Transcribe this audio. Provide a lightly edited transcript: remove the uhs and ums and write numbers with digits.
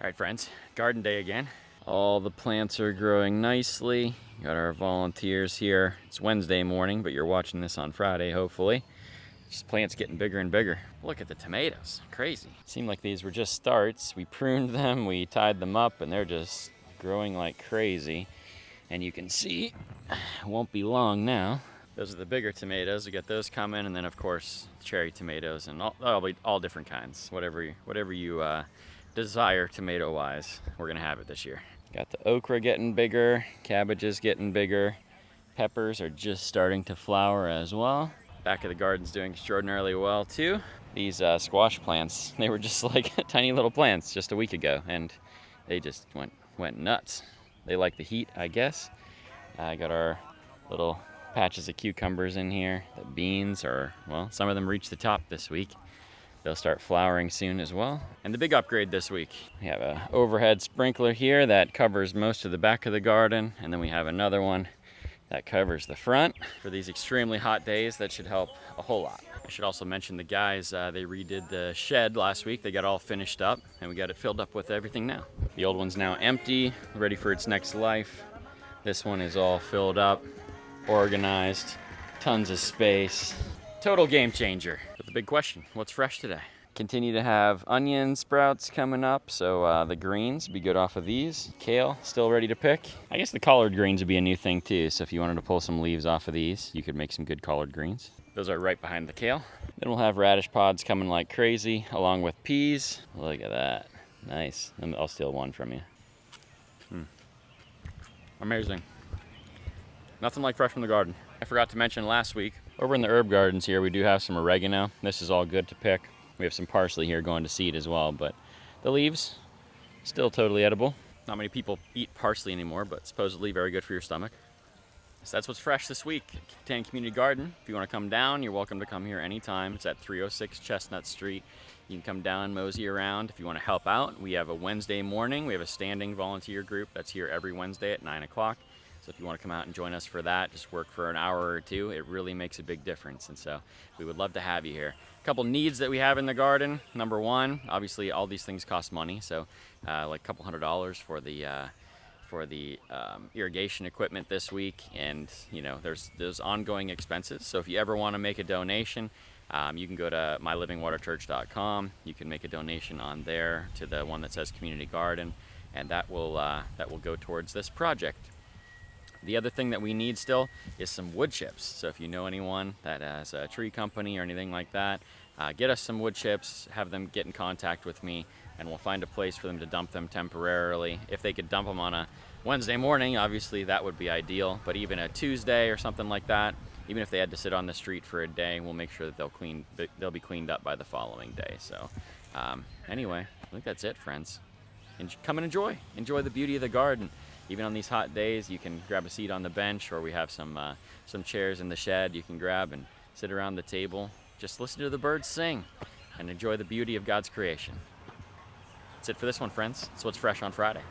All right, friends, garden day again. All the plants are growing nicely. Got our volunteers here. It's Wednesday morning, but you're watching this on Friday, hopefully. Just plants getting bigger and bigger. Look at the tomatoes, crazy. Seemed like these were just starts. We pruned them, we tied them up, and they're just growing like crazy. And you can see, it won't be long now. Those are the bigger tomatoes. We got those coming, and then of course cherry tomatoes and all different kinds. Whatever you desire tomato-wise, we're gonna have it this year. Got the okra getting bigger, cabbages getting bigger, peppers are just starting to flower as well. Back of the garden's doing extraordinarily well too. These squash plants, they were just like tiny little plants just a week ago, and they just went nuts. They like the heat, I guess. I got our little patches of cucumbers in here. The beans are, well, some of them reached the top this week. They'll start flowering soon as well. And the big upgrade this week, we have an overhead sprinkler here that covers most of the back of the garden, and then we have another one that covers the front. For these extremely hot days, that should help a whole lot. I should also mention the guys, they redid the shed last week. They got all finished up, and we got it filled up with everything now. The old one's now empty, ready for its next life. This one is all filled up, organized, tons of space. Total game changer. But the big question, what's fresh today? Continue to have onion sprouts coming up, so the greens be good off of these. Kale, still ready to pick. I guess the collard greens would be a new thing too, so if you wanted to pull some leaves off of these, you could make some good collard greens. Those are right behind the kale. Then we'll have radish pods coming like crazy, along with peas. Look at that, nice. I'll steal one from you. Amazing. Nothing like fresh from the garden. I forgot to mention last week, over in the herb gardens here, we do have some oregano. This is all good to pick. We have some parsley here going to seed as well, but the leaves, still totally edible. Not many people eat parsley anymore, but supposedly very good for your stomach. So that's what's fresh this week at Kittanning Community Garden. If you want to come down, you're welcome to come here anytime. It's at 306 Chestnut Street. You can come down, mosey around. If you want to help out, we have a Wednesday morning. We have a standing volunteer group that's here every Wednesday at 9 o'clock. So if you want to come out and join us for that, just work for an hour or two. It really makes a big difference, and so we would love to have you here. A couple needs that we have in the garden. Number one, obviously all these things cost money, so like a couple $100s for the irrigation equipment this week, and you know there's ongoing expenses. So if you ever want to make a donation, you can go to mylivingwaterchurch.com. You can make a donation on there to the one that says Community Garden, and that will go towards this project. The other thing that we need still is some wood chips. So if you know anyone that has a tree company or anything like that, get us some wood chips, have them get in contact with me, and we'll find a place for them to dump them temporarily. If they could dump them on a Wednesday morning, obviously that would be ideal, but even a Tuesday or something like that, even if they had to sit on the street for a day, we'll make sure that they'll be cleaned up by the following day. So anyway, I think that's it, friends. Come and enjoy the beauty of the garden. Even on these hot days, you can grab a seat on the bench, or we have some chairs in the shed you can grab and sit around the table. Just listen to the birds sing and enjoy the beauty of God's creation. That's it for this one, friends. That's what's fresh on Friday.